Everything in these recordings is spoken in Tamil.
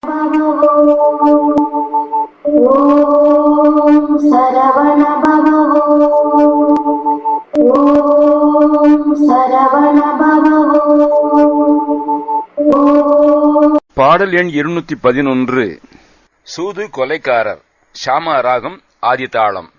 பாடல் எண் 211. சூது கொலைக்காரர். ஷாமா ராகம், ஆதிதாளம்.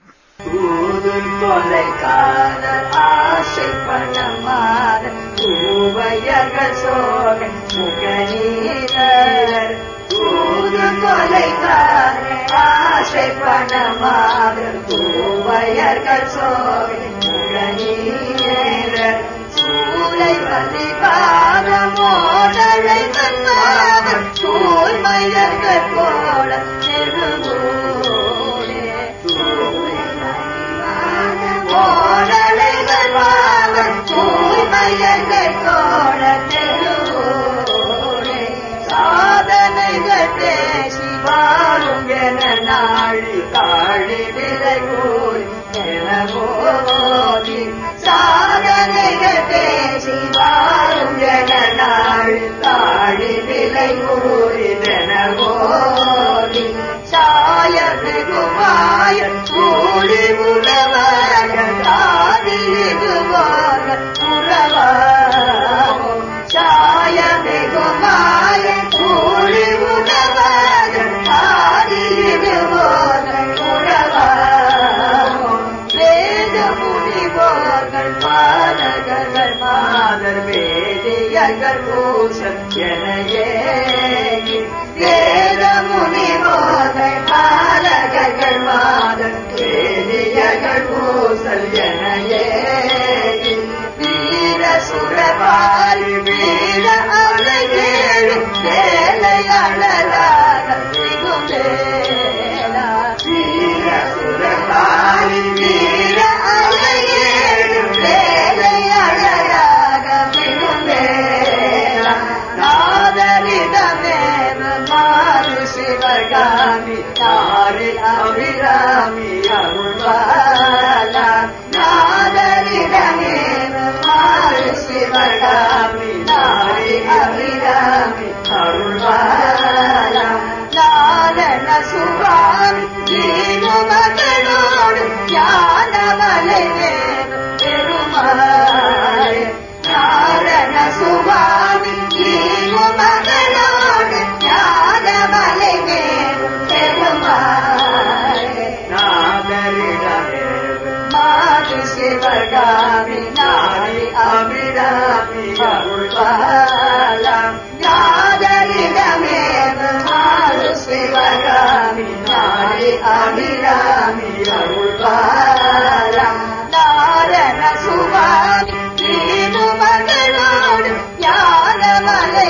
சூது கொலைக்காரர் ஆசை பணமாத பூவையர்கள் சோகன் முகநீரர். சூது கொலைக்காரர் ஆசை பணமாத பூவையர்கள் சோகன் முகநீரர். சூளை வலிகார மோடலை தன்னாவர் தூய்மையர்கள் போல நெருங்கூரே. மோடலைகள் வாவர் தூய்மையர்கள் போல நெருங்கூரே. சாதனைகள் பேசி வாழும் என நாளி காழி விலை கூறி என போதி. சாதனைகள் பேசி வாழும் என நாள் காழி விலை கூறிதென போதி. சாய வெகுமாய கூலி உழவர்கள் காதிதுவாக உறவாமோ. சாய வெகுமாய கூலி உழவர்கள் காதிதுவாக உறவாமோ. வேத முனிவோர்கள் பாலகர்கள் மாதர் வேதியர்கள் பூசல் என ஏகி. வேத முனிவோர்கள் பாலகர்கள் மாதர் வேதியர்கள் பூசல் என ஏகி. வீர சுரபாரி வீர அழகேழு வேலை அழலாக திகுமேலா. வீர சுரபாரி வீர அழகேழு வேலை அழலாக திகுமேலா. நாதரிடமேவ மாறு சிவகாமி நாரி அபிராமி அருள்வாலா. நாதரிடமேவ மாறு சிவகாமி நாரி அபிராமி அருள்வாலா. நாரண சுவாமி ஜீவ மகளோடு ஞானமலை பெருமாளே. நாரண சுவாமி ஜீவ மகளோடு ஞானமலை பெருமாளே. நாதரிடமே மாது சிவகாமி நாரி அபிராமி அருள்வாலா. நாதரிடமே மாது சிவகாமி நாரி அபிராமி அருள்வாலா. நாரண சுவாமி ஜீவ மகளோடு ஞானமலை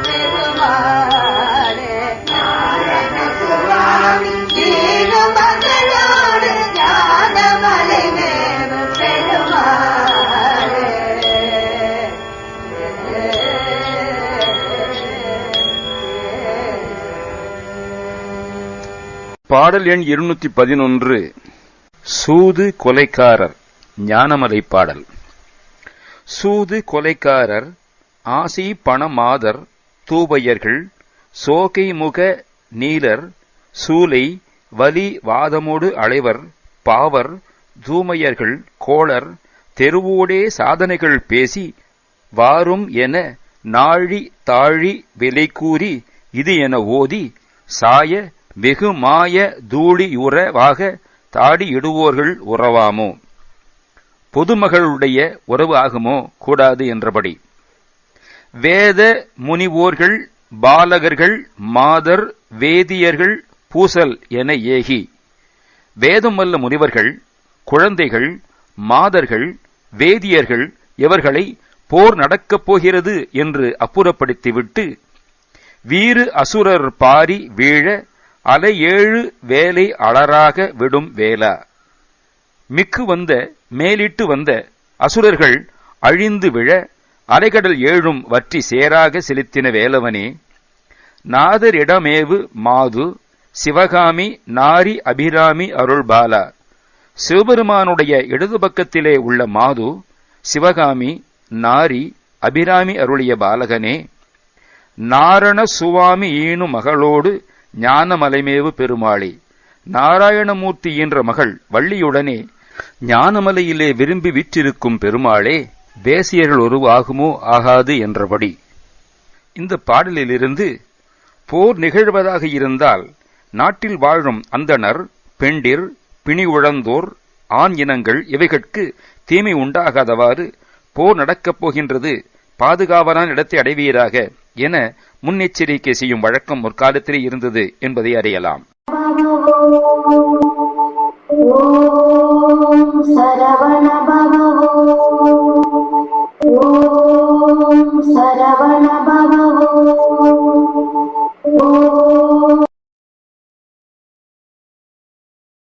பெருமாளே. நாரண சுவாமி ஜீவ மகளோடு ஞானமலை பெருமாளே. பாடல் எண் 211. சூது கொலைக்காரர். ஞானமலை பாடல். சூது கொலைக்காரர் ஆசி பணமாதர் தூபையர்கள் சோகை முக நீலர் சூலை வலி வாதமோடு அளைவர் பாவர் தூமையர்கள் கோளர் தெருவோடே சாதனைகள் பேசி வாரும் என நாழி தாழி விலை கூறி இது என ஓதி சாய வெகு மாய தூளியுறவாக தாடி இடுவோர்கள் உறவாமோ. பொதுமகளுடைய உறவு ஆகுமோ கூடாது என்றபடி. வேத முனிவோர்கள் பாலகர்கள் மாதர் வேதியர்கள் பூசல் என ஏகி. வேதம் வல்ல முனிவர்கள் குழந்தைகள் மாதர்கள் வேதியர்கள் இவர்களை போர் நடக்கப் போகிறது என்று அப்புறப்படுத்திவிட்டு வீறு அசுரர் பாரி வீழ அலை ஏழு வேலை அலராக விடும் வேலா. மிக்கு வந்த மேலிட்டு வந்த அசுரர்கள் அழிந்து விழ அலைகடல் ஏழும் வற்றி சேராக செலுத்தின வேலவனே. நாதரிடமேவு மாது சிவகாமி நாரி அபிராமி அருள்பாலா. சிவபெருமானுடைய இடது பக்கத்திலே உள்ள மாது சிவகாமி நாரி அபிராமி அருளிய பாலகனே. நாரண சுவாமி ஈனு மகளோடு ஞானமலைமேவு பெருமாளே. நாராயணமூர்த்தி என்ற மகள் வள்ளியுடனே ஞானமலையிலே விரும்பி விற்றிருக்கும் பெருமாளே, வேசியர்கள் ஒருவு ஆகுமோ ஆகாது என்றபடி. இந்த பாடலிலிருந்து போர் நிகழ்வதாக இருந்தால் நாட்டில் வாழும் அந்தணர், பெண்டிர், பிணி உழந்தோர், ஆண் இனங்கள் இவைகட்கு தீமை உண்டாகாதவாறு போர் நடக்கப் போகின்றது, பாதுகாவலான இடத்தை அடைவீராக என முன்னெச்சரிக்கை செய்யும் வழக்கம் முற்காலத்திலே இருந்தது என்பதை அறியலாம். சரவண